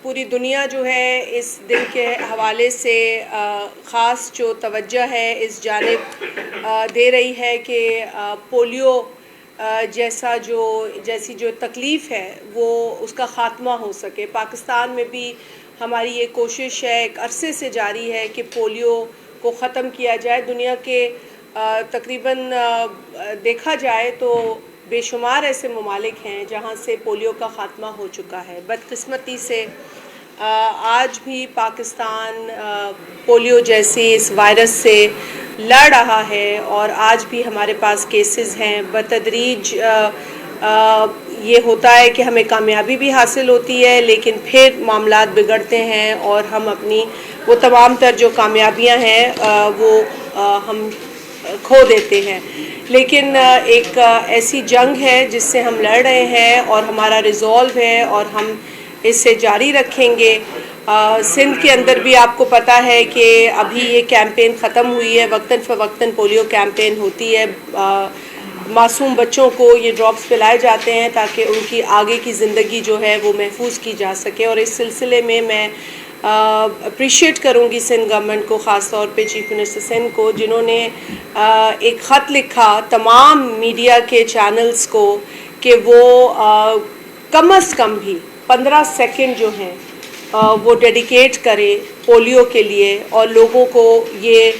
پوری دنیا جو ہے اس دن کے حوالے سے خاص جو توجہ ہے اس جانب دے رہی ہے کہ پولیو جیسی جو تکلیف ہے وہ اس کا خاتمہ ہو سکے۔ پاکستان میں بھی ہماری یہ کوشش ہے، ایک عرصے سے جاری ہے کہ پولیو کو ختم کیا جائے۔ دنیا کے تقریباً دیکھا جائے تو بے شمار ایسے ممالک ہیں جہاں سے پولیو کا خاتمہ ہو چکا ہے۔ بدقسمتی سے آج بھی پاکستان پولیو جیسی اس وائرس سے لڑ رہا ہے اور آج بھی ہمارے پاس کیسز ہیں۔ بتدریج یہ ہوتا ہے کہ ہمیں کامیابی بھی حاصل ہوتی ہے، لیکن پھر معاملات بگڑتے ہیں اور ہم اپنی وہ تمام تر جو کامیابیاں ہیں وہ ہم کھو دیتے ہیں۔ لیکن ایک ایسی جنگ ہے جس سے ہم لڑ رہے ہیں اور ہمارا ریزولو ہے اور ہم اس سے جاری رکھیں گے۔ سندھ کے اندر بھی آپ کو پتہ ہے کہ ابھی یہ کیمپین ختم ہوئی ہے، وقتاً فوقتاً پولیو کیمپین ہوتی ہے۔ معصوم بچوں کو یہ ڈراپس پلائے جاتے ہیں تاکہ ان کی آگے کی زندگی جو ہے وہ محفوظ کی جا سکے، اور اس سلسلے میں اپریشیٹ کروں گی سندھ گورنمنٹ کو، خاص طور پہ چیف منسٹر سندھ کو، جنہوں نے ایک خط لکھا تمام میڈیا کے چینلز کو کہ وہ کم از کم بھی 15 سیکنڈ جو ہیں وہ ڈیڈیکیٹ کرے پولیو کے لیے اور لوگوں کو یہ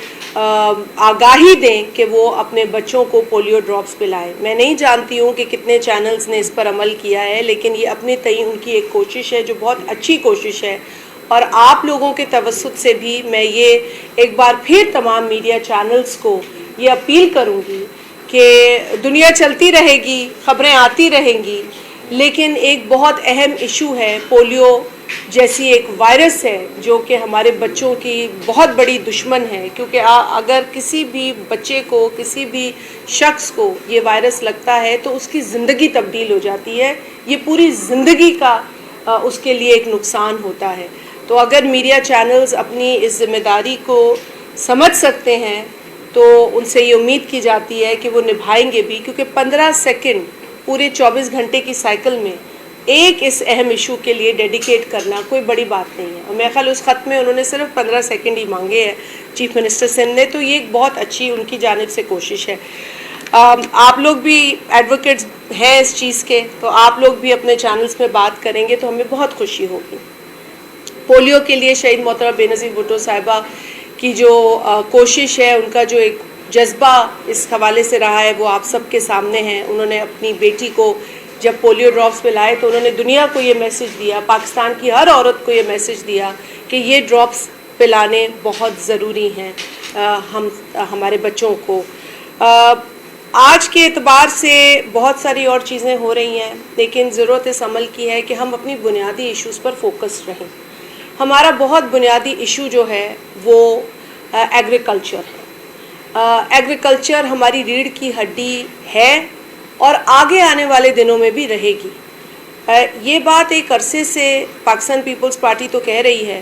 آگاہی دیں کہ وہ اپنے بچوں کو پولیو ڈراپس پلائیں۔ میں نہیں جانتی ہوں کہ کتنے چینلز نے اس پر عمل کیا ہے، لیکن یہ اپنے تئیں ان کی ایک کوشش ہے جو بہت اچھی کوشش ہے، اور آپ لوگوں کے توسط سے بھی میں یہ ایک بار پھر تمام میڈیا چینلز کو یہ اپیل کروں گی کہ دنیا چلتی رہے گی، خبریں آتی رہیں گی، لیکن ایک بہت اہم ایشو ہے پولیو جیسی ایک وائرس ہے جو کہ ہمارے بچوں کی بہت بڑی دشمن ہے، کیونکہ اگر کسی بھی بچے کو، کسی بھی شخص کو یہ وائرس لگتا ہے تو اس کی زندگی تبدیل ہو جاتی ہے، یہ پوری زندگی کا اس کے لیے ایک نقصان ہوتا ہے۔ تو اگر میڈیا چینلز اپنی اس ذمہ داری کو سمجھ سکتے ہیں تو ان سے یہ امید کی جاتی ہے کہ وہ نبھائیں گے بھی، کیونکہ 15 سیکنڈ پورے 24 گھنٹے کی سائیکل میں ایک اس اہم ایشو کے لیے ڈیڈیکیٹ کرنا کوئی بڑی بات نہیں ہے، اور میرے خیال اس خط میں انہوں نے صرف 15 سیکنڈ ہی مانگے ہیں چیف منسٹر سندھ نے، تو یہ ایک بہت اچھی ان کی جانب سے کوشش ہے۔ آپ لوگ بھی ایڈوکیٹس ہیں اس چیز کے، تو آپ لوگ بھی اپنے چینلز میں بات کریں گے تو ہمیں بہت خوشی ہوگی۔ پولیو کے لیے شہید محترمہ بے نظیر بھٹو صاحبہ کی جو کوشش ہے، ان کا جو ایک جذبہ اس حوالے سے رہا ہے وہ آپ سب کے سامنے ہے۔ انہوں نے اپنی بیٹی کو جب پولیو ڈراپس پلائے تو انہوں نے دنیا کو یہ میسج دیا، پاکستان کی ہر عورت کو یہ میسج دیا کہ یہ ڈراپس پلانے بہت ضروری ہیں ہمارے بچوں کو۔ آج کے اعتبار سے بہت ساری اور چیزیں ہو رہی ہیں، لیکن ضرورت اس عمل کی ہے کہ ہم اپنی بنیادی ایشوز پر فوکس رہیں۔ ہمارا بہت بنیادی ایشو جو ہے وہ ایگریکلچر ہے۔ ایگریکلچر ہماری ریڑھ کی ہڈی ہے اور آگے آنے والے دنوں میں بھی رہے گی۔ یہ بات ایک عرصے سے پاکستان پیپلز پارٹی تو کہہ رہی ہے،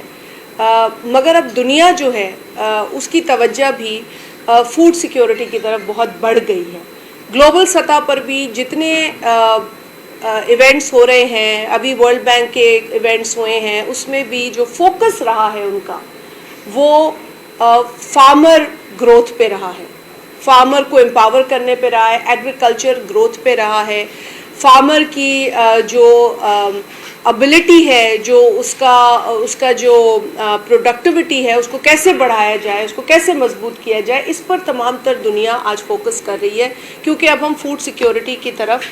مگر اب دنیا جو ہے اس کی توجہ بھی فوڈ سیکیورٹی کی طرف بہت بڑھ گئی ہے۔ گلوبل سطح پر بھی جتنے ایونٹس ہو رہے ہیں، ابھی ورلڈ بینک کے ایونٹس ہوئے ہیں، اس میں بھی جو فوکس رہا ہے ان کا وہ فارمر گروتھ پہ رہا ہے، فارمر کو امپاور کرنے پہ رہا ہے، ایگریکلچر گروتھ پہ رہا ہے، فارمر کی جو ابیلٹی ہے، جو اس کا جو پروڈکٹیوٹی ہے، اس کو کیسے بڑھایا جائے، اس کو کیسے مضبوط کیا جائے، اس پر تمام تر دنیا آج فوکس کر رہی ہے، کیونکہ اب ہم فوڈ سیکیورٹی کی طرف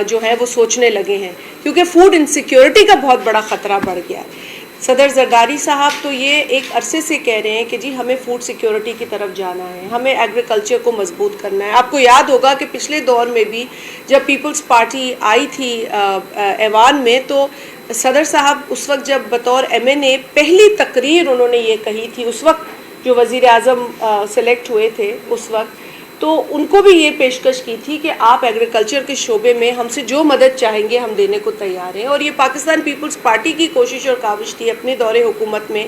جو ہے وہ سوچنے لگے ہیں، کیونکہ فوڈ انسیکیورٹی کا بہت بڑا خطرہ بڑھ گیا ہے۔ صدر زرداری صاحب تو یہ ایک عرصے سے کہہ رہے ہیں کہ جی ہمیں فوڈ سیکیورٹی کی طرف جانا ہے، ہمیں ایگریکلچر کو مضبوط کرنا ہے۔ آپ کو یاد ہوگا کہ پچھلے دور میں بھی جب پیپلز پارٹی آئی تھی ایوان میں، تو صدر صاحب اس وقت جب بطور MNA پہلی تقریر انہوں نے یہ کہی تھی، اس وقت جو وزیر اعظم سلیکٹ ہوئے تھے اس وقت، تو ان کو بھی یہ پیشکش کی تھی کہ آپ ایگریکلچر کے شعبے میں ہم سے جو مدد چاہیں گے ہم دینے کو تیار ہیں، اور یہ پاکستان پیپلز پارٹی کی کوشش اور کاوش تھی اپنے دور حکومت میں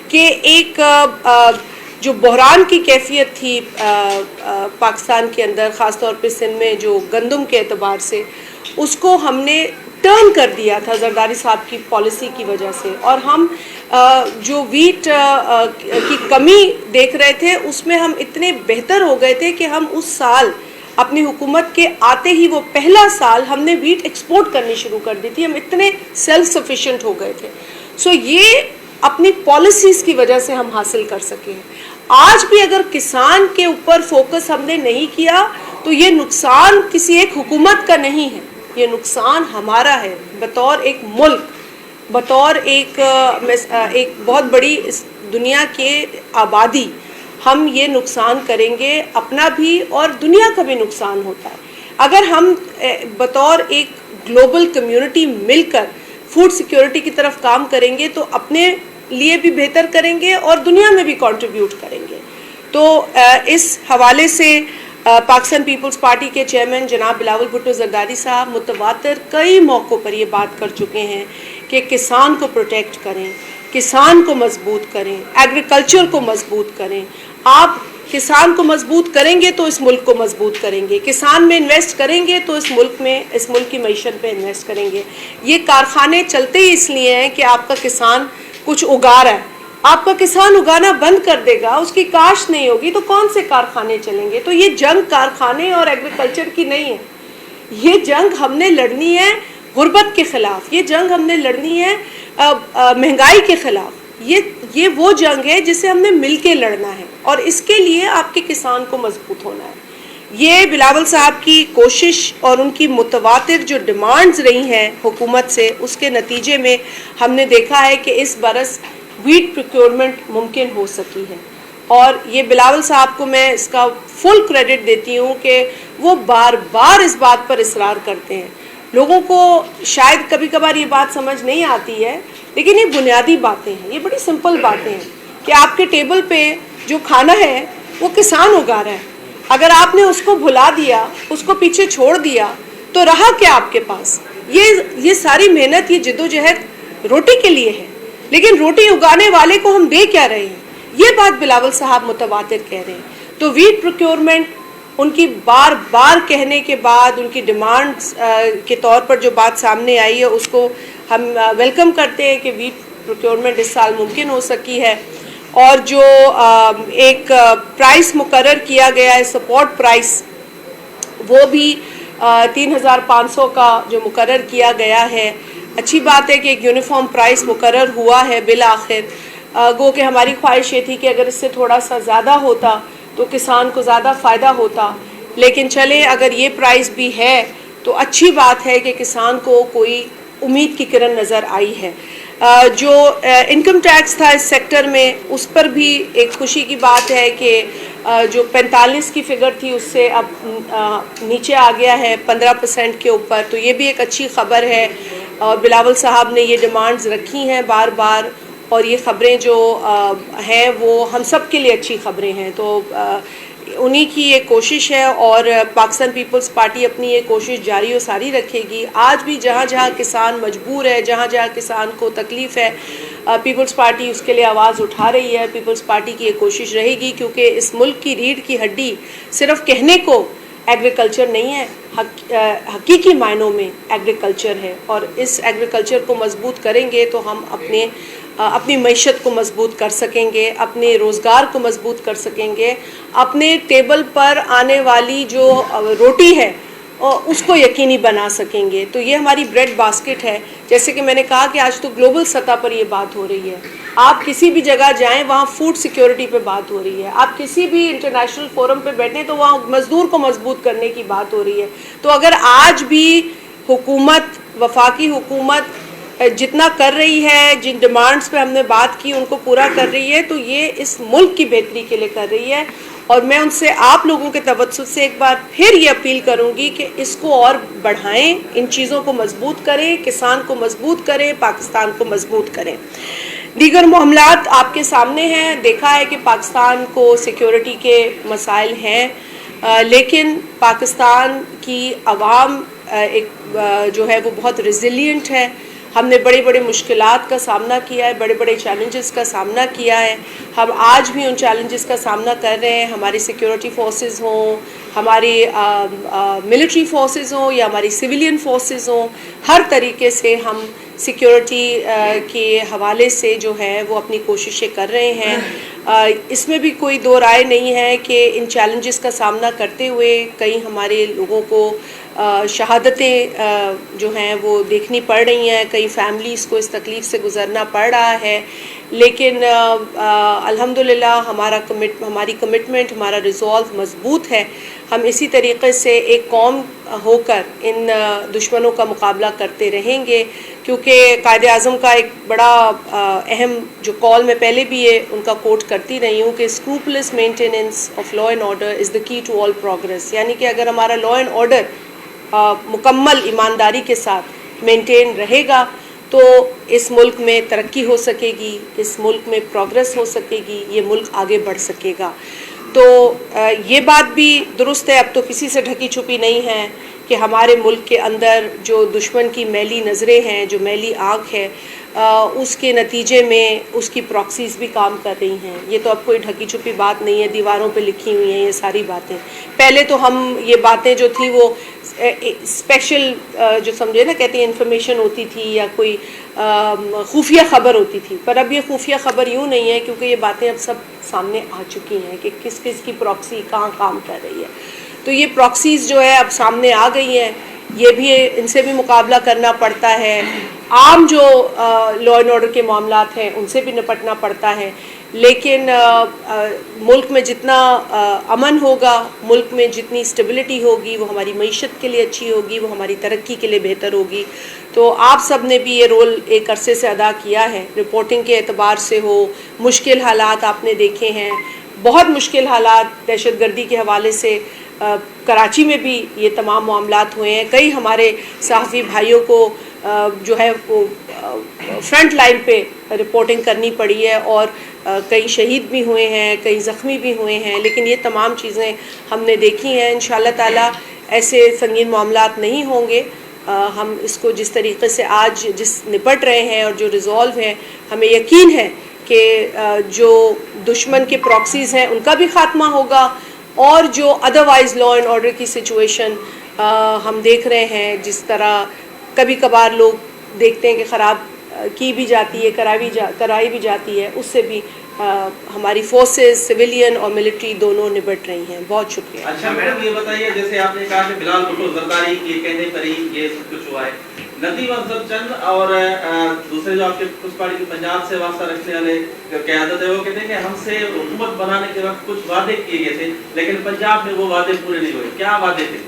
کہ ایک جو بحران کی کیفیت تھی پاکستان کے اندر، خاص طور پہ سندھ میں جو گندم کے اعتبار سے، اس کو ہم نے ٹرن کر دیا تھا زرداری صاحب کی پالیسی کی وجہ سے، اور ہم جو ویٹ کی کمی دیکھ رہے تھے اس میں ہم اتنے بہتر ہو گئے تھے کہ ہم اس سال اپنی حکومت کے آتے ہی وہ پہلا سال ہم نے ویٹ ایکسپورٹ کرنی شروع کر دی تھی، ہم اتنے سیلف سفیشینٹ ہو گئے تھے. سو یہ اپنی پالیسیز کی وجہ سے ہم حاصل کر سکے ہیں. آج بھی اگر کسان کے اوپر فوکس ہم نے نہیں کیا تو یہ نقصان کسی ایک حکومت کا نہیں ہے، یہ نقصان ہمارا ہے بطور ایک ملک، بطور ایک بہت بڑی اس دنیا کے آبادی. ہم یہ نقصان کریں گے، اپنا بھی اور دنیا کا بھی نقصان ہوتا ہے. اگر ہم بطور ایک گلوبل کمیونٹی مل کر فوڈ سیکیورٹی کی طرف کام کریں گے تو اپنے لیے بھی بہتر کریں گے اور دنیا میں بھی کنٹریبیوٹ کریں گے. تو اس حوالے سے پاکستان پیپلز پارٹی کے چیئرمین جناب بلاول بھٹو زرداری صاحب متواتر کئی موقعوں پر یہ بات کر چکے ہیں کہ کسان کو پروٹیکٹ کریں، کسان کو مضبوط کریں، ایگریکلچر کو مضبوط کریں. آپ کسان کو مضبوط کریں گے تو اس ملک کو مضبوط کریں گے، کسان میں انویسٹ کریں گے تو اس ملک کی معیشت پہ انویسٹ کریں گے. یہ کارخانے چلتے ہی اس لیے ہیں کہ آپ کا کسان کچھ اگا رہا ہے. آپ کا کسان اگانا بند کر دے گا، اس کی کاشت نہیں ہوگی تو کون سے کارخانے چلیں گے؟ تو یہ جنگ کارخانے اور ایگریکلچر کی نہیں ہے، یہ جنگ ہم نے لڑنی ہے غربت کے خلاف، یہ جنگ ہم نے لڑنی ہے مہنگائی کے خلاف. یہ وہ جنگ ہے جسے ہم نے مل کے لڑنا ہے، اور اس کے لیے آپ کے کسان کو مضبوط ہونا ہے. یہ بلاول صاحب کی کوشش اور ان کی متواتر جو ڈیمانڈز رہی ہیں حکومت سے، اس کے نتیجے میں ہم نے دیکھا ہے کہ اس برس ویٹ پروکیورمنٹ ممکن ہو سکی ہے. اور یہ بلاول صاحب کو میں اس کا فل کریڈٹ دیتی ہوں کہ وہ بار بار اس بات پر اصرار کرتے ہیں. لوگوں کو شاید کبھی کبھار یہ بات سمجھ نہیں آتی ہے، لیکن یہ بنیادی باتیں ہیں، یہ بڑی سمپل باتیں ہیں کہ آپ کے ٹیبل پہ جو کھانا ہے وہ کسان اگا رہا ہے. اگر آپ نے اس کو بھلا دیا، اس کو پیچھے چھوڑ دیا تو رہا کیا آپ کے پاس؟ یہ ساری محنت، یہ جدوجہد روٹی کے لیے ہے، لیکن روٹی اگانے والے کو ہم دے کیا رہے ہیں؟ یہ بات بلاول صاحب متواتر کہہ رہے ہیں. تو ویٹ پروکیورمنٹ ان کی بار بار کہنے کے بعد ان کی ڈیمانڈز کے طور پر جو بات سامنے آئی ہے اس کو ہم ویلکم کرتے ہیں کہ ویٹ پروکیورمنٹ اس سال ممکن ہو سکی ہے. اور جو ایک پرائس مقرر کیا گیا ہے سپورٹ پرائس، وہ بھی 3,500 کا جو مقرر کیا گیا ہے. اچھی بات ہے کہ ایک یونیفارم پرائس مقرر ہوا ہے بالآخر. گو کہ ہماری خواہش یہ تھی کہ اگر اس سے تھوڑا سا زیادہ ہوتا تو کسان کو زیادہ فائدہ ہوتا، لیکن چلیں اگر یہ پرائس بھی ہے تو اچھی بات ہے کہ کسان کو کوئی امید کی کرن نظر آئی ہے. جو انکم ٹیکس تھا اس سیکٹر میں، اس پر بھی ایک خوشی کی بات ہے کہ جو 45 کی فگر تھی اس سے اب نیچے آ گیا ہے 15% کے اوپر. تو یہ بھی ایک اچھی خبر ہے، اور بلاول صاحب نے یہ ڈیمانڈز رکھی ہیں بار بار، اور یہ خبریں جو ہیں وہ ہم سب کے لیے اچھی خبریں ہیں. تو انہی کی یہ کوشش ہے، اور پاکستان پیپلز پارٹی اپنی یہ کوشش جاری و ساری رکھے گی. آج بھی جہاں جہاں کسان مجبور ہے، جہاں جہاں کسان کو تکلیف ہے، پیپلز پارٹی اس کے لیے آواز اٹھا رہی ہے. پیپلز پارٹی کی یہ کوشش رہے گی، کیونکہ اس ملک کی ریڑھ کی ہڈی صرف کہنے کو ایگریکلچر نہیں ہے، حقیقی معنوں میں ایگریکلچر ہے. اور اس ایگریکلچر کو مضبوط کریں گے تو ہم اپنی معیشت کو مضبوط کر سکیں گے، اپنے روزگار کو مضبوط کر سکیں گے، اپنے ٹیبل پر آنے والی جو روٹی ہے اس کو یقینی بنا سکیں گے. تو یہ ہماری بریڈ باسکٹ ہے. جیسے کہ میں نے کہا کہ آج تو گلوبل سطح پر یہ بات ہو رہی ہے. آپ کسی بھی جگہ جائیں وہاں فوڈ سیکیورٹی پہ بات ہو رہی ہے. آپ کسی بھی انٹرنیشنل فورم پہ بیٹھیں تو وہاں مزدور کو مضبوط کرنے کی بات ہو رہی ہے. تو اگر آج بھی حکومت، وفاقی حکومت جتنا کر رہی ہے، جن ڈیمانڈز پہ ہم نے بات کی ان کو پورا کر رہی ہے، تو یہ اس ملک کی بہتری کے لیے کر رہی ہے. اور میں ان سے آپ لوگوں کے توسط سے ایک بار پھر یہ اپیل کروں گی کہ اس کو اور بڑھائیں، ان چیزوں کو مضبوط کریں، کسان کو مضبوط کریں، پاکستان کو مضبوط کریں. دیگر معاملات آپ کے سامنے ہیں. دیکھا ہے کہ پاکستان کو سیکیورٹی کے مسائل ہیں، لیکن پاکستان کی عوام ایک جو ہے وہ بہت ریزیلینٹ ہے. ہم نے بڑے بڑے مشکلات کا سامنا کیا ہے، بڑے بڑے چیلنجز کا سامنا کیا ہے. ہم آج بھی ان چیلنجز کا سامنا کر رہے ہیں. ہماری سیکیورٹی فورسز ہوں، ہماری ملٹری فورسز ہوں یا ہماری سویلین فورسز ہوں، ہر طریقے سے ہم سیکیورٹی کے حوالے سے جو ہے وہ اپنی کوششیں کر رہے ہیں. اس میں بھی کوئی دو رائے نہیں ہے کہ ان چیلنجز کا سامنا کرتے ہوئے کئی ہمارے لوگوں کو شہادتیں جو ہیں وہ دیکھنی پڑ رہی ہیں، کئی فیملیز کو اس تکلیف سے گزرنا پڑ رہا ہے. لیکن الحمدللہ ہماری کمٹمنٹ، ہمارا ریزولو مضبوط ہے. ہم اسی طریقے سے ایک قوم ہو کر ان دشمنوں کا مقابلہ کرتے رہیں گے، کیونکہ قائد اعظم کا ایک بڑا اہم جو کال میں پہلے بھی یہ ان کا کوٹ کرتی رہی ہوں کہ scrupulous maintenance of law and order is the key to all progress. یعنی کہ اگر ہمارا لا اینڈ آرڈر مکمل ایمانداری کے ساتھ مینٹین رہے گا تو اس ملک میں ترقی ہو سکے گی، اس ملک میں پروگریس ہو سکے گی، یہ ملک آگے بڑھ سکے گا. تو یہ بات بھی درست ہے، اب تو کسی سے ڈھکی چھپی نہیں ہے کہ ہمارے ملک کے اندر جو دشمن کی میلی نظریں ہیں، جو میلی آنکھ ہے، اس کے نتیجے میں اس کی پراکسیز بھی کام کر رہی ہیں. یہ تو اب کوئی ڈھکی چھپی بات نہیں ہے، دیواروں پہ لکھی ہوئی ہیں یہ ساری باتیں. پہلے تو ہم یہ باتیں جو تھی وہ اسپیشل جو سمجھے نا کہتے ہیں انفارمیشن ہوتی تھی یا کوئی خفیہ خبر ہوتی تھی، پر اب یہ خفیہ خبر یوں نہیں ہے کیونکہ یہ باتیں اب سب سامنے آ چکی ہیں کہ کس کس کی پراکسی کہاں کام کر رہی ہے. تو یہ پراکسیز جو ہے اب سامنے آ گئی ہیں، یہ بھی ان سے بھی مقابلہ کرنا پڑتا ہے. عام جو لا اینڈ آرڈر کے معاملات ہیں ان سے بھی نپٹنا پڑتا ہے. لیکن ملک میں جتنا امن ہوگا، ملک میں جتنی اسٹیبلٹی ہوگی، وہ ہماری معیشت کے لیے اچھی ہوگی، وہ ہماری ترقی کے لیے بہتر ہوگی. تو آپ سب نے بھی یہ رول ایک عرصے سے ادا کیا ہے، رپورٹنگ کے اعتبار سے ہو. مشکل حالات آپ نے دیکھے ہیں، بہت مشکل حالات دہشت گردی کے حوالے سے کراچی میں بھی یہ تمام معاملات ہوئے ہیں. کئی ہمارے صحافی بھائیوں کو جو ہے وہ فرنٹ لائن پہ رپورٹنگ کرنی پڑی ہے اور کئی شہید بھی ہوئے ہیں، کئی زخمی بھی ہوئے ہیں. لیکن یہ تمام چیزیں ہم نے دیکھی ہیں. انشاءاللہ تعالیٰ ایسے سنگین معاملات نہیں ہوں گے. ہم اس کو جس طریقے سے آج نپٹ رہے ہیں اور جو ریزولو ہے، ہمیں یقین ہے کہ جو دشمن کے پراکسیز ہیں ان کا بھی خاتمہ ہوگا، اور جو ادروائز لا اینڈ آرڈر کی سچویشن ہم دیکھ رہے ہیں، جس طرح کبھی کبھار لوگ دیکھتے ہیں کہ خراب کی بھی جاتی ہے، کرائی بھی جاتی ہے، اس سے بھی ہماری فورسز سویلین اور ملٹری دونوں نبٹ رہی ہیں. بہت شکریہ. اچھا میڈم یہ بتائیے، جیسے آپ نے کہا کہ بلال بھٹو زرداری کے کہنے پر ہی یہ سب کچھ ہوا ہے، ندیم افضل چند اور دوسرے جو آپ کے پیپلز پارٹی کے پنجاب سے واسطہ رکھنے والے قیادت ہے، وہ کہتے ہیں کہ ہم سے حکومت بنانے کے وقت کچھ وعدے کیے گئے تھے لیکن پنجاب میں وہ وعدے پورے نہیں ہوئے. کیا وعدے تھے؟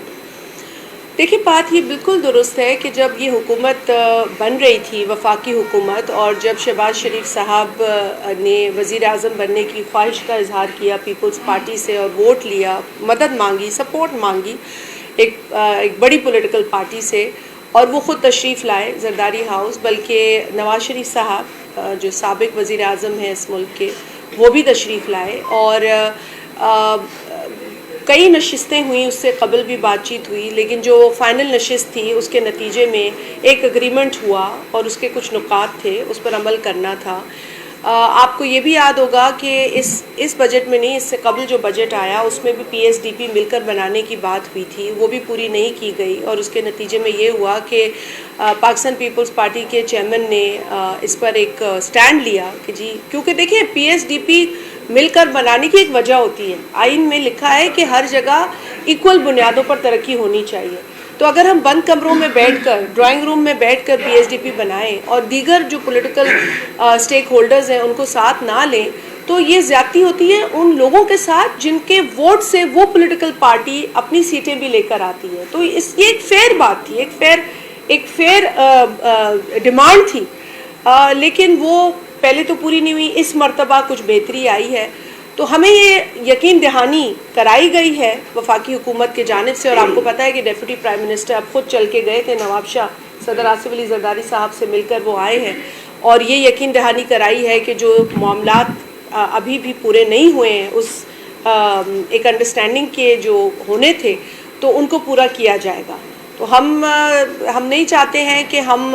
دیکھیے بات یہ بالکل درست ہے کہ جب یہ حکومت بن رہی تھی، وفاقی حکومت، اور جب شہباز شریف صاحب نے وزیر اعظم بننے کی خواہش کا اظہار کیا پیپلز پارٹی سے اور ووٹ لیا، مدد مانگی، سپورٹ مانگی ایک بڑی پولیٹیکل پارٹی سے، اور وہ خود تشریف لائے زرداری ہاؤس، بلکہ نواز شریف صاحب جو سابق وزیر اعظم ہیں اس ملک کے، وہ بھی تشریف لائے. اور کئی نشستیں ہوئیں، اس سے قبل بھی بات چیت ہوئی، لیکن جو فائنل نشست تھی اس کے نتیجے میں ایک اگریمنٹ ہوا اور اس کے کچھ نکات تھے، اس پر عمل کرنا تھا. آپ کو یہ بھی یاد ہوگا کہ اس بجٹ میں نہیں، اس سے قبل جو بجٹ آیا اس میں بھی پی ایس ڈی پی مل کر بنانے کی بات ہوئی تھی، وہ بھی پوری نہیں کی گئی، اور اس کے نتیجے میں یہ ہوا کہ پاکستان پیپلز پارٹی کے چیئرمین نے اس پر ایک سٹینڈ لیا کہ جی، کیونکہ دیکھیں پی ایس ڈی پی مل کر بنانے کی ایک وجہ ہوتی ہے، آئین میں لکھا ہے کہ ہر جگہ ایکول بنیادوں پر ترقی ہونی چاہیے. تو اگر ہم بند کمروں میں بیٹھ کر، ڈرائنگ روم میں بیٹھ کر پی ایس ڈی پی بنائیں اور دیگر جو پولیٹیکل اسٹیک ہولڈرز ہیں ان کو ساتھ نہ لیں، تو یہ زیادتی ہوتی ہے ان لوگوں کے ساتھ جن کے ووٹ سے وہ پولیٹیکل پارٹی اپنی سیٹیں بھی لے کر آتی ہے. تو یہ ایک فیئر بات تھی، ایک فیئر ڈیمانڈ تھی، لیکن وہ پہلے تو پوری نہیں ہوئی. اس مرتبہ کچھ بہتری آئی ہے، تو ہمیں یہ یقین دہانی کرائی گئی ہے وفاقی حکومت کے جانب سے. اور آپ کو پتہ ہے کہ ڈیپٹی پرائم منسٹر اب خود چل کے گئے تھے نواب شاہ، صدر آصف علی زرداری صاحب سے مل کر وہ آئے ہیں، اور یہ یقین دہانی کرائی ہے کہ جو معاملات ابھی بھی پورے نہیں ہوئے ہیں، اس ایک انڈرسٹینڈنگ کے جو ہونے تھے، تو ان کو پورا کیا جائے گا. تو ہم نہیں چاہتے ہیں کہ ہم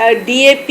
DAP,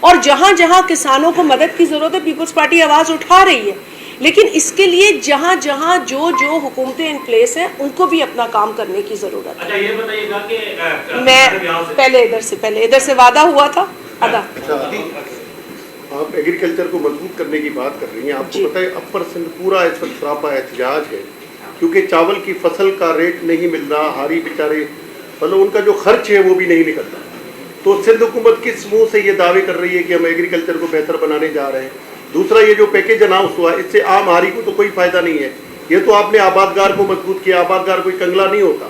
اور جہاں جہاں کسانوں کو مدد کی ضرورت ہے پیپلز پارٹی آواز اٹھا رہی ہے، لیکن اس کے لیے جہاں جہاں جو حکومتیں ان پلیس ہیں ان کو بھی اپنا کام کرنے کی ضرورت ہے۔ اچھا یہ بتائیے گا کہ میں پہلے ادھر سے وعدہ ہوا تھا آدھا۔ آپ ایگریکلچر کو مضبوط کرنے کی بات کر رہی ہیں، آپ کو پتہ ہے اپر سندھ پورا اس وقت سراپا احتجاج ہے کیونکہ چاول کی فصل کا ریٹ نہیں مل رہا، ہاری بیچارے مطلب ان کا جو خرچ ہے وہ بھی نہیں نکلتا۔ تو سندھ حکومت کس منہ سے یہ دعوے کر رہی ہے کہ ہم ایگریکلچر کو بہتر بنانے جا رہے ہیں؟ دوسرا یہ جو پیکیج اناؤنس ہوا اس سے عام ہاری کو تو کوئی فائدہ نہیں ہے۔ یہ تو آپ نے آبادگار کو مضبوط کیا، آبادگار کوئی کنگلا نہیں ہوتا،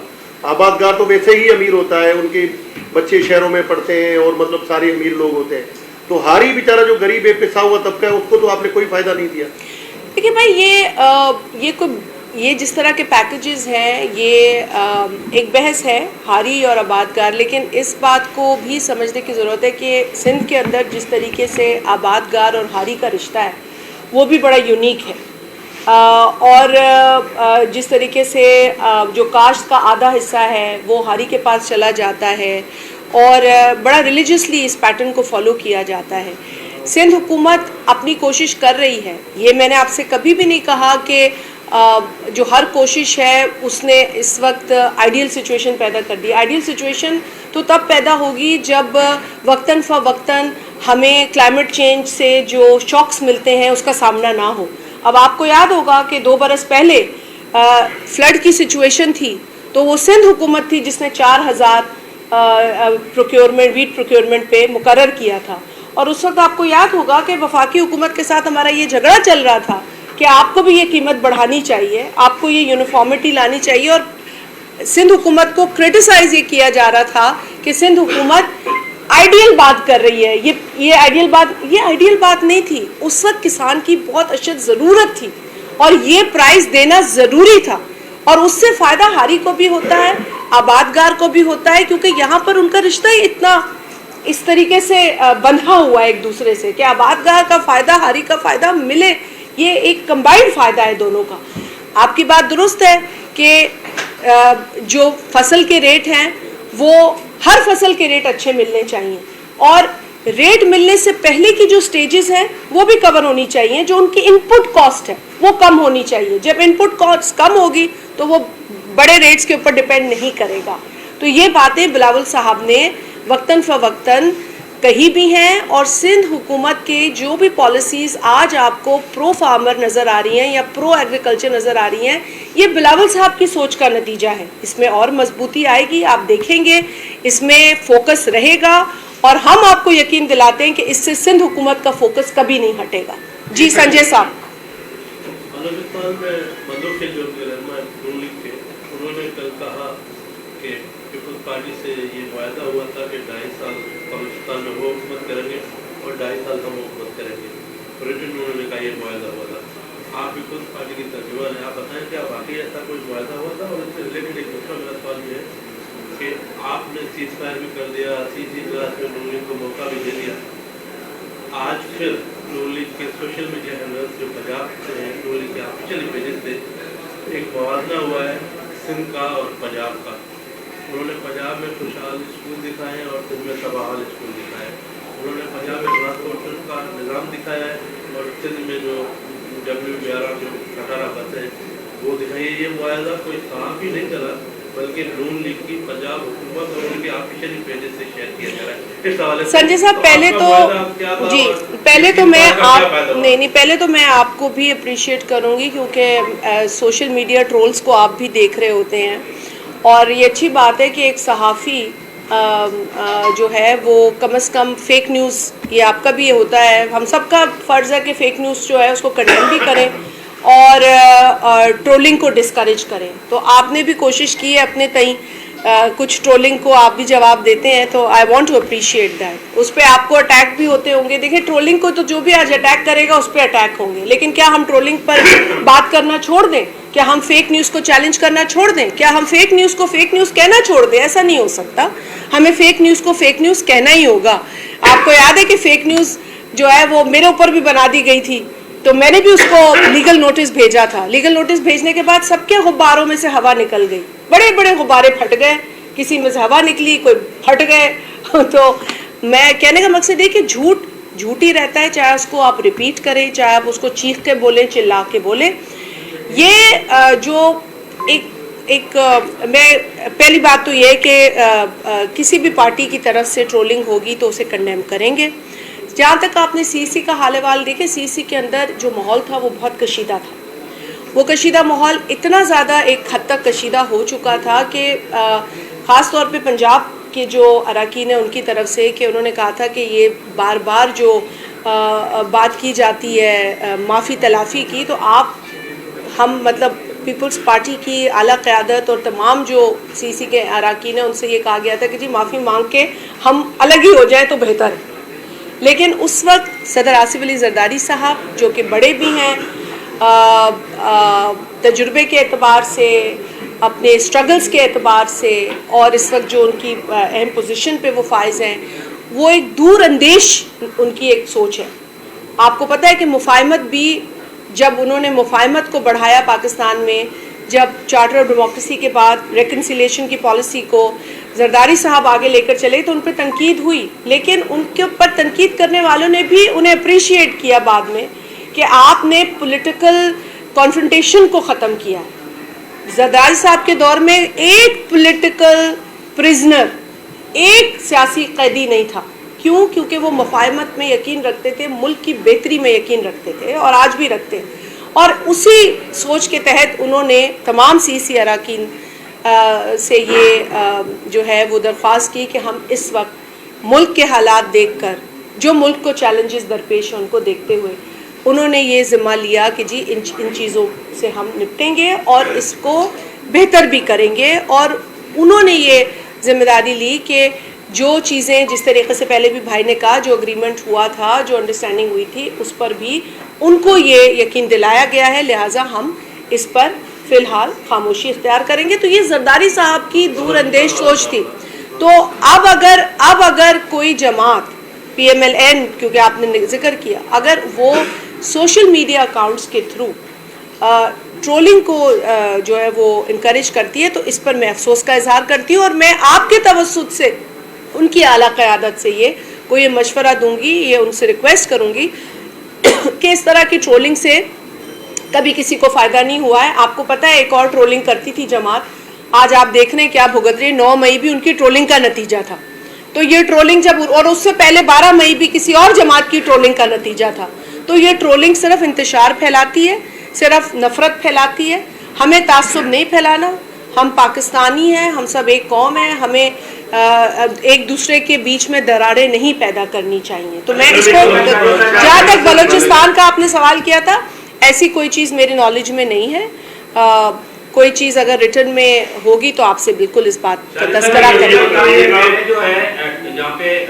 آبادگار تو ویسے ہی امیر ہوتا ہے، ان کے بچے شہروں میں پڑھتے ہیں اور مطلب سارے امیر لوگ ہوتے ہیں۔ تو ہاری بیچارہ جو غریب ہے پسا ہوا طبقہ ہے اس کو تو آپ نے کوئی فائدہ نہیں دیا۔ دیکھیے بھائی یہ جس طرح کے پیکیجز ہیں یہ ایک بحث ہے ہاری اور آبادگار، لیکن اس بات کو بھی سمجھنے کی ضرورت ہے کہ سندھ کے اندر جس طریقے سے آبادگار اور ہاری کا رشتہ ہے وہ بھی بڑا یونیک ہے، اور جس طریقے سے جو کاشت کا آدھا حصہ ہے وہ ہاری کے پاس چلا جاتا ہے اور بڑا ریلیجیسلی اس پیٹرن کو فالو کیا جاتا ہے۔ سندھ حکومت اپنی کوشش کر رہی ہے، یہ میں نے آپ سے کبھی بھی نہیں کہا کہ جو ہر کوشش ہے اس نے اس وقت آئیڈیل سچویشن پیدا کر دی۔ آئیڈیل سچویشن تو تب پیدا ہوگی جب وقتاً فوقتاً ہمیں کلائمیٹ چینج سے جو شاکس ملتے ہیں اس کا سامنا نہ ہو۔ اب آپ کو یاد ہوگا کہ 2 برس پہلے فلڈ کی سچویشن تھی تو وہ سندھ حکومت تھی جس نے 4000 ویٹ پروکیورمنٹ پہ مقرر کیا تھا، اور اس وقت آپ کو یاد ہوگا کہ وفاقی حکومت کے ساتھ ہمارا یہ جھگڑا چل رہا تھا کہ آپ کو بھی یہ قیمت بڑھانی چاہیے، آپ کو یہ یونیفارمٹی لانی چاہیے، اور سندھ حکومت کو کرٹیسائز یہ کیا جا رہا تھا کہ سندھ حکومت آئیڈیل بات کر رہی ہے۔ یہ آئیڈیل بات نہیں تھی، اس وقت کسان کی بہت اشد ضرورت تھی اور یہ پرائز دینا ضروری تھا، اور اس سے فائدہ ہاری کو بھی ہوتا ہے، آبادگار کو بھی ہوتا ہے، کیونکہ یہاں پر ان کا رشتہ ہی اتنا اس طریقے سے بندھا ہوا ہے ایک دوسرے سے کہ آبادگار کا فائدہ ہاری کا فائدہ ملے، یہ ایک کمبائنڈ فائدہ ہے دونوں کا۔ آپ کی بات درست ہے کہ جو فصل کے ریٹ ہیں وہ ہر فصل کے ریٹ اچھے ملنے چاہیے، اور ریٹ ملنے سے پہلے کی جو سٹیجز ہیں وہ بھی کور ہونی چاہیے، جو ان کی ان پٹ کاسٹ ہے وہ کم ہونی چاہیے۔ جب ان پٹ کاسٹ کم ہوگی تو وہ بڑے ریٹس کے اوپر ڈیپینڈ نہیں کرے گا۔ تو یہ باتیں بلاول صاحب نے وقتاً فوقتاً کہیں بھی ہیں، اور سندھ حکومت کے جو بھی پالیسیز آج آپ کو پرو فارمر نظر آ رہی ہیں یا پرو ایگریکلچر نظر آ رہی ہیں، یہ بلاول صاحب کی سوچ کا نتیجہ ہے۔ اس میں اور مضبوطی آئے گی، آپ دیکھیں گے اس میں فوکس رہے گا، اور ہم آپ کو یقین دلاتے ہیں کہ اس سے سندھ حکومت کا فوکس کبھی نہیں ہٹے گا۔ جی سنجے صاحب۔ بلوچستان میں مندوق کے جو رہنما نون لیگ کے انہوں نے کل کہا کہ پیپلز پارٹی سے یہ معاہدہ ہوا تھا کہ 2.5 سال بلوچستان میں وہ حکومت کریں گے اور 2.5 سال ہم حکومت کریں گے، ریٹن میں انہوں نے کہا یہ معاہدہ ہوا تھا۔ آپ پیپلز پارٹی کی ترجمان ہیں، آپ بتائیں کیا واقعی ایسا کوئی معاہدہ ہوا تھا؟ اور اس سے ریلیٹڈ ایک دوسرا میرا سوال یہ ہے کہ آپ نے سیز فائر بھی کر دیا، اسی اجلاس میں نون لیگ کو موقع بھی دے دیا، آج پھر نون لیگ کے سوشل میڈیا ہینڈلز جو پنجاب سے ہیں، نون لیگ کے آفیشیل پیجز پہ ایک موازنہ ہوا ہے سندھ کا اور پنجاب کا۔ انہوں نے پنجاب میں خوشحال اسکول دکھائے ہیں اور سندھ میں تباہال اسکول دکھائے ہیں۔ انہوں نے پنجاب میں ٹرانسپورٹیشن کا نظام دکھایا ہے اور سندھ میں جو WB11 جو 18 بسیں ہیں وہ دکھائی ہے۔ یہ معاہدہ کوئی صاف ہی نہیں چلا بلکہ نون لیگ کی پنجاب حکومت اور ان کے آفیشیلی پیجز سے شیئر کیا جا رہا ہے۔ اس حوالے سے سنجے صاحب پہلے تو میں آپ کو بھی اپریشیٹ کروں گی، کیونکہ سوشل میڈیا ٹرولز کو آپ بھی دیکھ رہے ہوتے ہیں، اور یہ اچھی بات ہے کہ ایک صحافی جو ہے وہ کم از کم فیک نیوز، یہ آپ کا بھی یہ ہوتا ہے، ہم سب کا فرض ہے کہ فیک نیوز جو ہے اس کو کنڈیم بھی کریں اور ٹرولنگ کو ڈسکریج کریں۔ تو آپ نے بھی کوشش کی ہے اپنے تئیں، کچھ ٹرولنگ کو آپ بھی جواب دیتے ہیں، تو I want to appreciate that. اس پہ آپ کو اٹیک بھی ہوتے ہوں گے، دیکھیں ٹرولنگ کو تو جو بھی آج اٹیک کرے گا اس پہ اٹیک ہوں گے، لیکن کیا ہم ٹرولنگ پر بات کرنا چھوڑ دیں؟ کیا ہم فیک نیوز کو چیلنج کرنا چھوڑ دیں؟ کیا ہم فیک نیوز کو فیک نیوز کہنا چھوڑ دیں؟ ایسا نہیں ہو سکتا، ہمیں فیک نیوز کو فیک نیوز کہنا ہی ہوگا۔ آپ کو یاد ہے کہ فیک نیوز جو ہے وہ میرے اوپر بھی بنا دی گئی تھی، تو میں نے بھی اس کو لیگل نوٹس بھیجا تھا۔ لیگل نوٹس بھیجنے کے بعد سب کے غباروں میں سے ہوا نکل گئی، بڑے بڑے غبارے پھٹ گئے، کسی میں سے ہوا نکلی، کوئی پھٹ گئے۔ تو میں کہنے کا مقصد ہے کہ جھوٹ جھوٹی رہتا ہے، چاہے اس کو آپ ریپیٹ کریں، چاہے آپ اس کو چیخ کے بولیں، چلا کے بولیں. یہ جو ایک میں پہلی بات تو یہ کہ کسی بھی پارٹی کی طرف سے ٹرولنگ ہوگی تو اسے کنڈیم کریں گے. جہاں تک آپ نے سی سی کا حال احوال دیکھے، سی سی کے اندر جو ماحول تھا وہ بہت کشیدہ تھا. وہ کشیدہ ماحول اتنا زیادہ ایک حد تک کشیدہ ہو چکا تھا کہ خاص طور پہ پنجاب کے جو اراکین ہیں ان کی طرف سے کہ انہوں نے کہا تھا کہ یہ بار بار جو بات کی جاتی ہے معافی تلافی کی، تو ہم مطلب پیپلز پارٹی کی اعلیٰ قیادت اور تمام جو سی سی کے اراکین ہیں ان سے یہ کہا گیا تھا کہ جی معافی مانگ کے ہم الگ ہی ہو جائیں تو بہتر ہے. لیکن اس وقت صدر آصف علی زرداری صاحب جو کہ بڑے بھی ہیں تجربے کے اعتبار سے، اپنے اسٹرگلز کے اعتبار سے، اور اس وقت جو ان کی اہم پوزیشن پہ وہ فائز ہیں، وہ ایک دور اندیش ان کی ایک سوچ ہے. آپ کو پتہ ہے کہ مفاہمت بھی جب انہوں نے مفاہمت کو بڑھایا پاکستان میں، جب چارٹر آف ڈیموکریسی کے بعد ریکنسیلیشن کی پالیسی کو زرداری صاحب آگے لے کر چلے تو ان پہ تنقید ہوئی، لیکن ان کے اوپر تنقید کرنے والوں نے بھی انہیں اپریشیٹ کیا بعد میں کہ آپ نے پولیٹیکل کانفرنٹیشن کو ختم کیا. زرداری صاحب کے دور میں ایک پولیٹیکل پرزنر، ایک سیاسی قیدی نہیں تھا. کیوں؟ کیونکہ وہ مفاہمت میں یقین رکھتے تھے، ملک کی بہتری میں یقین رکھتے تھے، اور آج بھی رکھتے ہیں. اور اسی سوچ کے تحت انہوں نے تمام سی سی اراکین سے یہ جو ہے وہ درخواست کی کہ ہم اس وقت ملک کے حالات دیکھ کر، جو ملک کو چیلنجز درپیش ہیں ان کو دیکھتے ہوئے انہوں نے یہ ذمہ لیا کہ جی ان چیزوں سے ہم نپٹیں گے اور اس کو بہتر بھی کریں گے. اور انہوں نے یہ ذمہ داری لی کہ جو چیزیں جس طریقے سے پہلے بھی بھائی نے کہا، جو اگریمنٹ ہوا تھا، جو انڈرسٹینڈنگ ہوئی تھی، اس پر بھی ان کو یہ یقین دلایا گیا ہے، لہٰذا ہم اس پر فی الحال خاموشی اختیار کریں گے. تو یہ زرداری صاحب کی دور اندیش سوچ تھی. تو اب اگر کوئی جماعت پی ایم ایل این، کیونکہ آپ نے ذکر کیا، اگر وہ سوشل میڈیا اکاؤنٹس کے تھرو ٹرولنگ کو جو ہے وہ انکریج کرتی ہے، تو اس پر میں افسوس کا اظہار کرتی ہوں. اور میں آپ کے توسط سے ان کی اعلیٰ قیادت سے یہ مشورہ دوں گی، یہ ان سے ریکویسٹ کروں گی کہ اس طرح کی ٹرولنگ سے کبھی کسی کو فائدہ نہیں ہوا ہے. آپ کو پتہ ہے ایک اور ٹرولنگ کرتی تھی جماعت، آج آپ دیکھ رہے ہیں کیا بھگت رہی ہے. 9 مئی بھی ان کی ٹرولنگ کا نتیجہ تھا. تو یہ ٹرولنگ جب، اور اس سے پہلے 12 مئی بھی کسی اور جماعت کی ٹرولنگ کا نتیجہ تھا. تو یہ ٹرولنگ صرف انتشار پھیلاتی ہے، صرف نفرت پھیلاتی ہے. ہمیں تعصب نہیں پھیلانا، ہم پاکستانی ہیں، ہم سب ایک قوم ہیں، ہمیں ایک دوسرے کے بیچ میں دراڑیں نہیں پیدا کرنی چاہیے. تو میں اس کو، جہاں تک بلوچستان کا آپ نے سوال کیا تھا، ایسی کوئی چیز میری نالج میں نہیں ہے. کوئی چیز اگر ریٹرن میں ہوگی تو آپ سے بالکل اس بات کا تذکرہ کریں گے. جو ہے جہاں پہ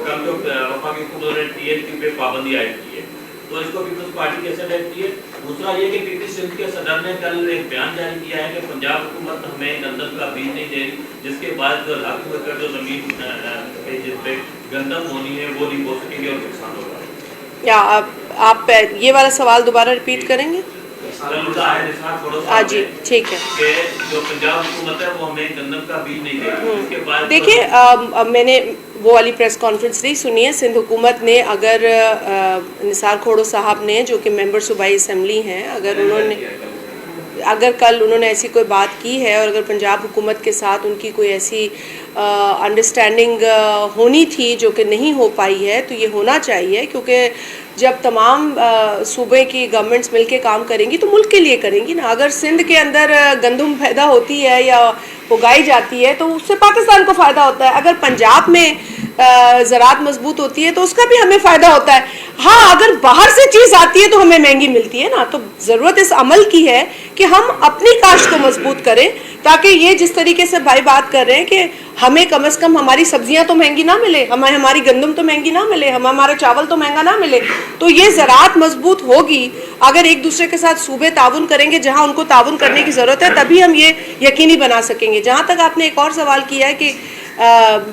کل جو وفاقی حکومت نے ٹی این کیو پہ پابندی عائد کی ہے، تو اس کو پیپلز پارٹی کیسے دیکھتی ہے؟ دوسرا یہ کہ پی پی سندھ کے صدر نے کل ایک بیان جاری کیا ہے کہ پنجاب حکومت ہمیں گندم کا بیج نہیں دے رہی، جس کے بعد جو لاکھوں ایکڑ جو زمین جس پہ گندم ہونی ہے وہ نہیں ہو سکے گی اور نقصان ہوگا. یا آپ یہ والا سوال دوبارہ ریپیٹ کریں گے؟ جی ٹھیک ہے. کہ جو پنجاب حکومت ہے وہ ہمیں گندم کا بیج نہیں دے رہی، اس کے بعد دیکھیے میں نے وہ والی پریس کانفرنس نہیں سنی ہے. سندھ حکومت نے اگر نثار کھوڑو صاحب نے جو کہ ممبر صوبائی اسمبلی ہیں، اگر کل انہوں نے ایسی کوئی بات کی ہے اور اگر پنجاب حکومت کے ساتھ ان کی کوئی ایسی انڈرسٹینڈنگ ہونی تھی جو کہ نہیں ہو پائی ہے، تو یہ ہونا چاہیے. کیونکہ جب تمام صوبے کی گورنمنٹس مل کے کام کریں گی تو ملک کے لیے کریں گی نا. اگر سندھ کے اندر گندم پیدا ہوتی ہے یا اگائی جاتی ہے تو اس سے پاکستان کو فائدہ ہوتا ہے. اگر پنجاب میں زراعت مضبوط ہوتی ہے تو اس کا بھی ہمیں فائدہ ہوتا ہے. ہاں اگر باہر سے چیز آتی ہے تو ہمیں مہنگی ملتی ہے نا. تو ضرورت اس عمل کی ہے کہ ہم اپنی کاشت کو مضبوط کریں، تاکہ یہ جس طریقے سے بھائی بات کر رہے ہیں کہ ہمیں کم از کم ہماری سبزیاں تو مہنگی نہ ملے، ہماری گندم تو مہنگی نہ ملے، ہمارا چاول تو مہنگا نہ ملے. تو یہ زراعت مضبوط ہوگی اگر ایک دوسرے کے ساتھ صوبے تعاون کریں گے جہاں ان کو تعاون کرنے کی ضرورت ہے، تبھی ہم یہ یقینی بنا سکیں گے. جہاں تک آپ نے ایک اور سوال کیا ہے کہ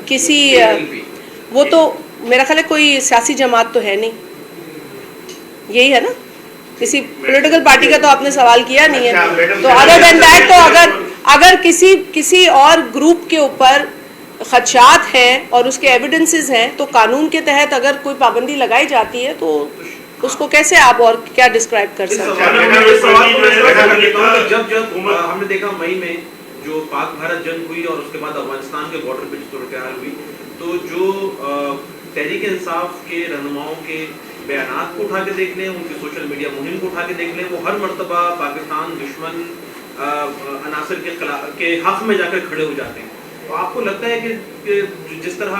کسی وہ تو میرا خیال ہے کوئی سیاسی جماعت تو ہے نہیں، یہی ہے نا، کسی پولیٹیکل پارٹی کا تو آپ نے سوال کیا نہیں ہے. تو ادر دین دیٹ، تو اگر کسی اور گروپ کے اوپر خدشات ہیں اور اس کے ایویڈنسز ہیں تو قانون کے تحت اگر کوئی پابندی لگائی جاتی ہے تو اس کو کیسے آپ اور کیا ڈسکرائب کر سکتے ہیں؟ جب ہم نے دیکھا مئی میں جو پاک بھارت جنگ ہوئی اور اس کے بعد افغانستان کے بارڈر پہ صورتحال ہوئی تو جو تحریک انصاف کے رہنماؤں کے بیانات کو اٹھا کے دیکھ لیں، ان کی سوشل میڈیا مہم کو اٹھا کے دیکھ لیں، وہ ہر مرتبہ پاکستان دشمن عناصر کے حق میں جا کر کھڑے ہو جاتے ہیں. تو آپ کو لگتا ہے کہ جس طرح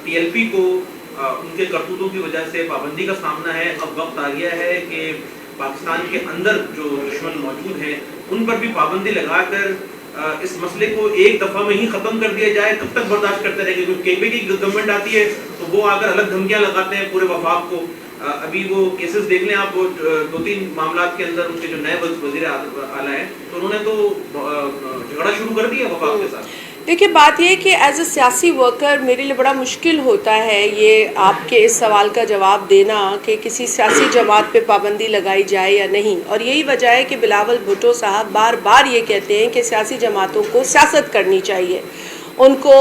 ٹی ایل پی کو ان کے کرتوتوں کی وجہ سے پابندی کا سامنا ہے، اب وقت آ گیا ہے کہ پاکستان کے اندر جو دشمن موجود ہیں ان پر بھی پابندی لگا کر اس مسئلے کو ایک دفعہ میں ہی ختم کر دیا جائے؟ کب تک برداشت کرتے رہیں گے؟ کیونکہ کے پی کی گورنمنٹ آتی ہے تو وہ آ کر الگ دھمکیاں لگاتے ہیں پورے وفاق کو. ابھی وہ کیسز دیکھ لیں آپ، وہ 2-3 معاملات کے اندر ان کے جو نئے وزیر اعلیٰ ہیں تو انہوں نے تو جھگڑا شروع کر دیا وفاق کے ساتھ. دیکھیے بات یہ کہ ایز اے سیاسی ورکر میرے لیے بڑا مشکل ہوتا ہے یہ آپ کے اس سوال کا جواب دینا کہ کسی سیاسی جماعت پہ پابندی لگائی جائے یا نہیں. اور یہی وجہ ہے کہ بلاول بھٹو صاحب بار بار یہ کہتے ہیں کہ سیاسی جماعتوں کو سیاست کرنی چاہیے، ان کو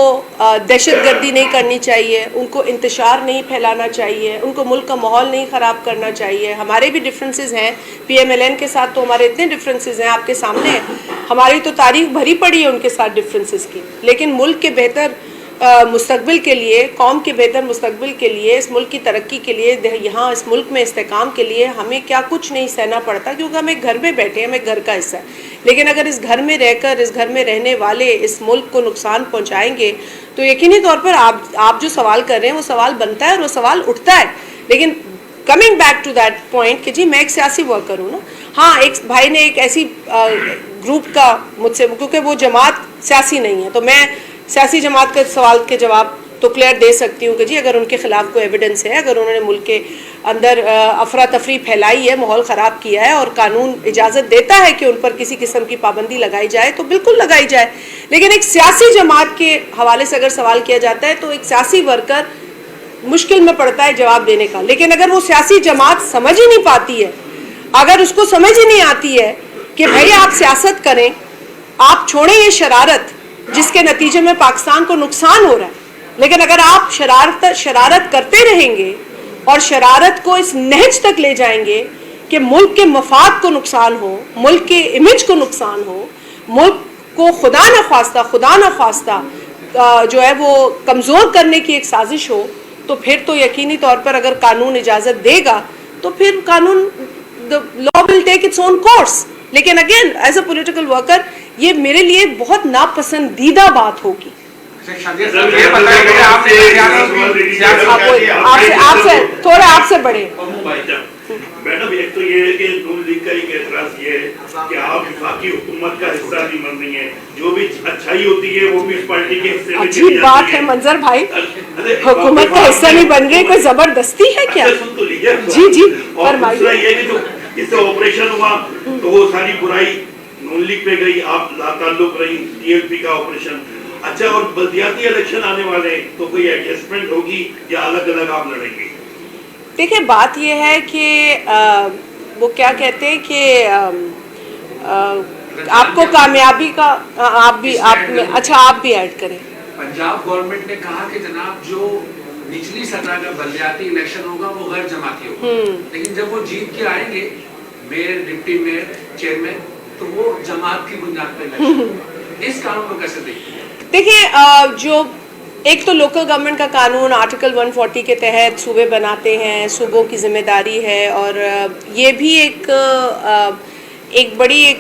دہشت گردی نہیں کرنی چاہیے، ان کو انتشار نہیں پھیلانا چاہیے، ان کو ملک کا ماحول نہیں خراب کرنا چاہیے. ہمارے بھی ڈفرینسز ہیں پی ایم ایل این کے ساتھ، تو ہمارے اتنے ڈفرینسز ہیں آپ کے سامنے ہیں، ہماری تو تاریخ بھری پڑی ہے ان کے ساتھ ڈفرینسز کی. لیکن ملک کے بہتر مستقبل کے لیے، قوم کے بہتر مستقبل کے لیے، اس ملک کی ترقی کے لیے، یہاں اس ملک میں استحکام کے لیے ہمیں کیا کچھ نہیں سہنا پڑتا، کیونکہ ہم ایک گھر میں بیٹھے ہیں، ہم ایک گھر کا حصہ ہے. لیکن اگر اس گھر میں رہ کر اس گھر میں رہنے والے اس ملک کو نقصان پہنچائیں گے تو یقینی طور پر آپ جو سوال کر رہے ہیں وہ سوال بنتا ہے اور وہ سوال اٹھتا ہے. لیکن coming back to that point کہ جی میں ایک سیاسی ورکر ہوں نا. ہاں ایک بھائی نے ایک ایسی گروپ کا مجھ سے، کیونکہ وہ جماعت سیاسی نہیں ہے تو میں سیاسی جماعت کے سوال کے جواب تو کلیئر دے سکتی ہوں کہ جی اگر ان کے خلاف کوئی ایویڈنس ہے، اگر انہوں نے ملک کے اندر افراتفری پھیلائی ہے، ماحول خراب کیا ہے اور قانون اجازت دیتا ہے کہ ان پر کسی قسم کی پابندی لگائی جائے تو بالکل لگائی جائے. لیکن ایک سیاسی جماعت کے حوالے سے اگر سوال کیا جاتا ہے تو ایک سیاسی ورکر مشکل میں پڑتا ہے جواب دینے کا. لیکن اگر وہ سیاسی جماعت سمجھ ہی نہیں پاتی ہے، اگر اس کو سمجھ ہی نہیں آتی ہے کہ بھائی آپ سیاست کریں، آپ چھوڑیں یہ شرارت جس کے نتیجے میں پاکستان کو نقصان ہو رہا ہے. لیکن اگر آپ شرارت کرتے رہیں گے اور شرارت کو اس نہج تک لے جائیں گے کہ ملک کے مفاد کو نقصان ہو، ملک کے امیج کو نقصان ہو، ملک کو خدا نہ خواستہ جو ہے وہ کمزور کرنے کی ایک سازش ہو، تو پھر تو یقینی طور پر اگر قانون اجازت دے گا تو پھر قانون لا ول ٹیک اٹس اون کورس. لیکن again as a political worker یہ میرے لیے بہت ناپسندیدہ بات ہوگی. آپ سے بڑے میڈم، ایک تو یہ ہے کہ نون لیگ کا ایک اعتراض یہ ہے کہ آپ وفاقی حکومت کا حصہ نہیں بن رہی ہیں، جو بھی اچھائی ہوتی ہے وہ بھی اس پارٹی کے حصے میں. عجیب بات ہے منظر بھائی، حکومت کا حصہ نہیں بن رہی، کوئی زبردستی ہے کیا؟ جی فرمائیے. یہ کہ جو اس سے آپریشن ہوا تو وہ ساری برائی نون لیگ پہ گئی، آپ لا تعلق رہی ٹی ایل پی کا آپریشن. اچھا، اور بلدیاتی الیکشن آنے والے ہیں تو کوئی ایڈجسٹمنٹ ہوگی یا الگ الگ آپ لڑیں گے؟ دیکھیں بات یہ ہے کہ وہ کیا کہتے ہیں کہ آپ کو کامیابی کا آپ بھی ایڈ کریں. پنجاب گورنمنٹ نے کہا کہ جناب جو نچلی سطح کا بلدیاتی الیکشن ہوگا وہ غیر جماعتی ہوگا، لیکن جب وہ جیت کے آئیں گے میئر، ڈپٹی میئر، چیئرمین، تو وہ جماعت کی بنیاد پہ الیکشن ہوگا. اس قانون کو کیسے دیکھیں؟ دیکھیں جو ایک تو لوکل گورنمنٹ کا قانون آرٹیکل 140 کے تحت صوبے بناتے ہیں، صوبوں کی ذمہ داری ہے، اور یہ بھی ایک بڑی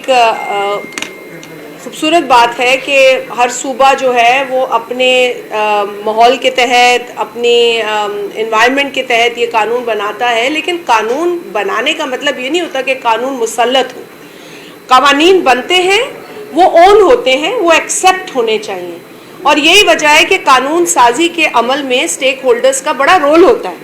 خوبصورت بات ہے کہ ہر صوبہ جو ہے وہ اپنے ماحول کے تحت، اپنی انوائرمنٹ کے تحت یہ قانون بناتا ہے. لیکن قانون بنانے کا مطلب یہ نہیں ہوتا کہ قانون مسلط ہو. قوانین بنتے ہیں، وہ اون ہوتے ہیں، وہ ایکسیپٹ ہونے چاہیے. اور یہی وجہ ہے کہ قانون سازی کے عمل میں سٹیک ہولڈرز کا بڑا رول ہوتا ہے.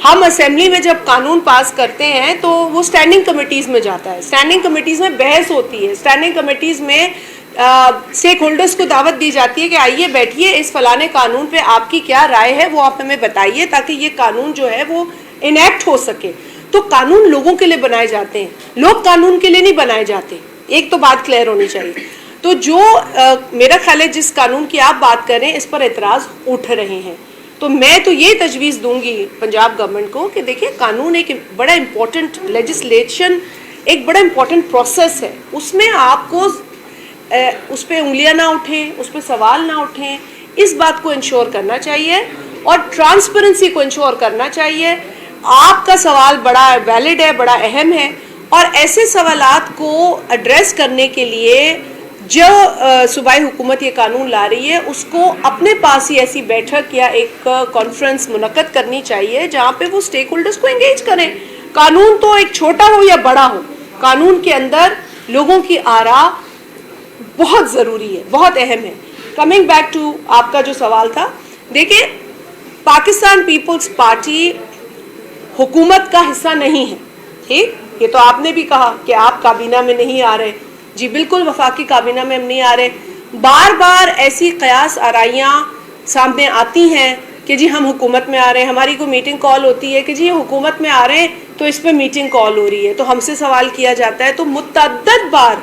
ہم اسمبلی میں جب قانون پاس کرتے ہیں تو وہ اسٹینڈنگ کمیٹیز میں جاتا ہے، اسٹینڈنگ کمیٹیز میں بحث ہوتی ہے، اسٹینڈنگ کمیٹیز میں اسٹیک ہولڈرز کو دعوت دی جاتی ہے کہ آئیے بیٹھیے، اس فلانے قانون پہ آپ کی کیا رائے ہے وہ آپ ہمیں بتائیے تاکہ یہ قانون جو ہے وہ انیکٹ ہو سکے. تو قانون لوگوں کے لیے بنائے جاتے ہیں، لوگ قانون کے لیے نہیں بنائے جاتے. ایک تو بات کلیئر ہونی چاہیے. تو جو میرا خیال ہے جس قانون کی آپ بات کر رہے ہیں اس پر اعتراض اٹھ رہے ہیں، تو میں تو یہ تجویز دوں گی پنجاب گورنمنٹ کو کہ دیکھیں قانون ایک بڑا امپورٹنٹ لیجسلیشن، ایک بڑا امپورٹنٹ پروسیس ہے، اس میں آپ کو اس پہ انگلیاں نہ اٹھیں، اس پہ سوال نہ اٹھیں، اس بات کو انشور کرنا چاہیے اور ٹرانسپیرنسی کو انشور کرنا چاہیے. آپ کا سوال بڑا ویلڈ ہے، بڑا اہم ہے، اور ایسے سوالات کو ایڈریس کرنے کے لیے جو صوبائی حکومت یہ قانون لا رہی ہے اس کو اپنے پاس ہی ایسی بیٹھک یا ایک کانفرنس منعقد کرنی چاہیے جہاں پہ وہ سٹیک ہولڈرز کو انگیج کریں. قانون تو ایک چھوٹا ہو یا بڑا ہو، قانون کے اندر لوگوں کی آراء بہت ضروری ہے، بہت اہم ہے. کمنگ بیک ٹو آپ کا جو سوال تھا، دیکھیں پاکستان پیپلز پارٹی حکومت کا حصہ نہیں ہے، ٹھیک، یہ تو آپ نے بھی کہا کہ آپ کابینہ میں نہیں آ رہے. جی بالکل، وفاقی کابینہ میں ہم نہیں آ رہے. بار بار ایسی قیاس آرائیاں سامنے آتی ہیں کہ جی ہم حکومت میں آ رہے ہیں، ہماری کوئی میٹنگ کال ہوتی ہے کہ جی یہ حکومت میں آ رہے ہیں تو اس پہ میٹنگ کال ہو رہی ہے، تو ہم سے سوال کیا جاتا ہے. تو متعدد بار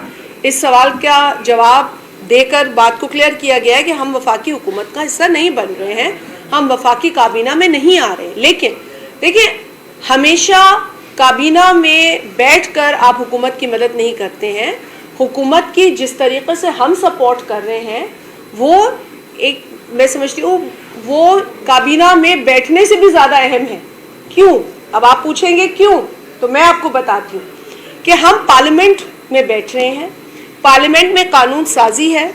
اس سوال کا جواب دے کر بات کو کلیئر کیا گیا ہے کہ ہم وفاقی حکومت کا حصہ نہیں بن رہے ہیں، ہم وفاقی کابینہ میں نہیں آ رہے. لیکن دیکھیں ہمیشہ کابینہ میں بیٹھ کر آپ حکومت کی مدد نہیں کرتے ہیں. حکومت کی جس طریقے سے ہم سپورٹ کر رہے ہیں وہ ایک، میں سمجھتی ہوں وہ کابینہ میں بیٹھنے سے بھی زیادہ اہم ہے. کیوں؟ اب آپ پوچھیں گے کیوں، تو میں آپ کو بتاتی ہوں کہ ہم پارلیمنٹ میں بیٹھ رہے ہیں، پارلیمنٹ میں قانون سازی ہے.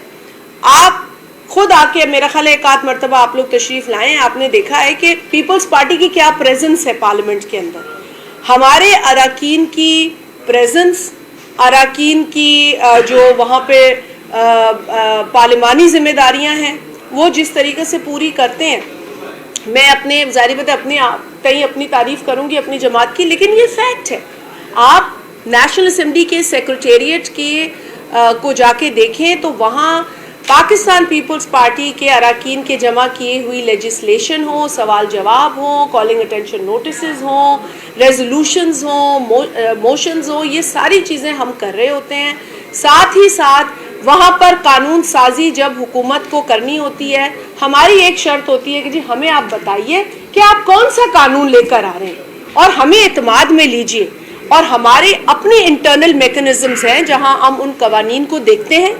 آپ خود آ کے میرا خیال ہے ایک آدھ مرتبہ آپ لوگ تشریف لائیں، آپ نے دیکھا ہے کہ پیپلز پارٹی کی کیا پریزنس ہے پارلیمنٹ کے اندر. ہمارے اراکین کی پریزنس، اراکین کی جو وہاں پہ پارلیمانی ذمہ داریاں ہیں وہ جس طریقے سے پوری کرتے ہیں، میں اپنے ظاہر بات اپنے کہیں اپنی تعریف کروں گی اپنی جماعت کی، لیکن یہ فیکٹ ہے. آپ نیشنل اسمبلی کے سیکریٹریٹ کی کو جا کے دیکھیں تو وہاں پاکستان پیپلز پارٹی کے اراکین کے جمع کیے ہوئی لیجسلیشن ہوں، سوال جواب ہوں، کالنگ اٹینشن نوٹسز ہوں، ریزولوشنز ہوں، موشنز ہوں، یہ ساری چیزیں ہم کر رہے ہوتے ہیں. ساتھ ہی ساتھ وہاں پر قانون سازی جب حکومت کو کرنی ہوتی ہے، ہماری ایک شرط ہوتی ہے کہ جی ہمیں آپ بتائیے کہ آپ کون سا قانون لے کر آ رہے ہیں اور ہمیں اعتماد میں لیجئے. اور ہمارے اپنے انٹرنل میکنزمز ہیں جہاں ہم ان قوانین کو دیکھتے ہیں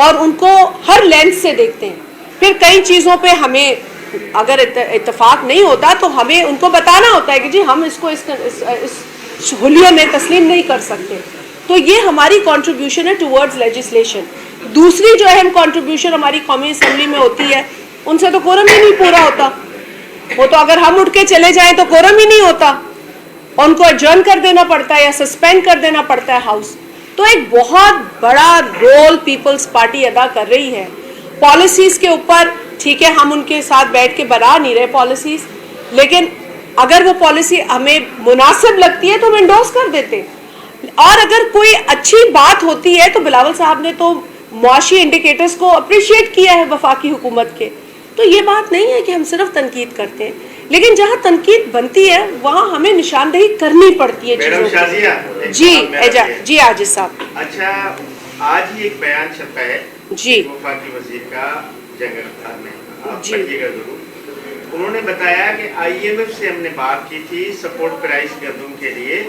اور ان کو ہر لینس سے دیکھتے ہیں. پھر کئی چیزوں پہ ہمیں اگر اتفاق نہیں ہوتا تو ہمیں ان کو بتانا ہوتا ہے کہ جی ہم اس کو اس حلیے میں تسلیم نہیں کر سکتے. تو یہ ہماری کنٹریبیوشن ہے ٹورڈز لیجسلیشن. دوسری جو اہم کنٹریبیوشن ہماری قومی اسمبلی میں ہوتی ہے، ان سے تو کورم ہی نہیں پورا ہوتا. وہ تو اگر ہم اٹھ کے چلے جائیں تو کورم ہی نہیں ہوتا، ان کو ایڈجرن کر دینا پڑتا ہے یا سسپینڈ کر دینا پڑتا ہے ہاؤس. تو ایک بہت بڑا رول پیپلز پارٹی ادا کر رہی ہے. پالیسیز کے اوپر ٹھیک ہے ہم ان کے ساتھ بیٹھ کے بنا نہیں رہے پالیسیز، لیکن اگر وہ پالیسی ہمیں مناسب لگتی ہے تو ہم انڈورس کر دیتے. اور اگر کوئی اچھی بات ہوتی ہے تو بلاول صاحب نے تو معاشی انڈیکیٹرز کو اپریشیٹ کیا ہے وفاقی حکومت کے. تو یہ بات نہیں ہے کہ ہم صرف تنقید کرتے ہیں، لیکن جہاں تنقید بنتی ہے وہاں ہمیں نشاندہی کرنی پڑتی ہے میڈم شازیہ. جی عاجز صاحب. اچھا، آج ہی ایک بیان چھپا ہے جی وفاقی وزیر کا جنگل خان میں، آپ جی. پڑھیے گا ضرور. انہوں نے بتایا کہ آئی ایم ایف سے ہم نے بات کی تھی سپورٹ پرائس گندم کے لیے،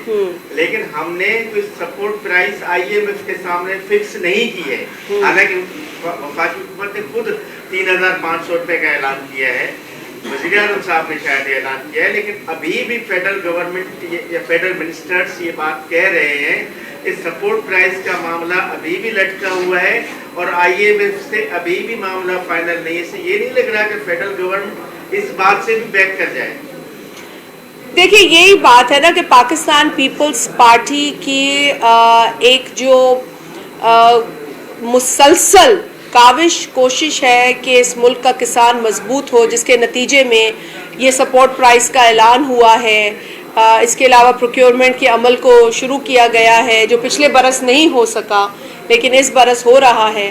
لیکن ہم نے کوئی support price I M F کے سامنے فکس نہیں کی ہے. حالانکہ وفاقی حکومت نے خود 3,500 روپے کا اعلان کیا ہے، وزیر اعظم صاحب نے شاید اعلان کیا ہے، لیکن ابھی بھی فیڈرل گورنمنٹ یا فیڈرل منسٹرز یہ بات کہہ رہے ہیں کہ سپورٹ پرائس کا معاملہ ابھی بھی لٹکا ہوا ہے اور آئی ایم ایف سے ابھی بھی معاملہ فائنل نہیں ہے. اس سے یہ نہیں لگ رہا کہ فیڈرل گورنمنٹ اس بات سے بھی بیک کر جائے. دیکھیے یہی بات ہے نا کہ پاکستان پیپلز پارٹی کی ایک جو مسلسل کاوش کوشش ہے کہ اس ملک کا کسان مضبوط ہو، جس کے نتیجے میں یہ سپورٹ پرائس کا اعلان ہوا ہے. اس کے علاوہ پروکیورمنٹ کے عمل کو شروع کیا گیا ہے جو پچھلے برس نہیں ہو سکا لیکن اس برس ہو رہا ہے.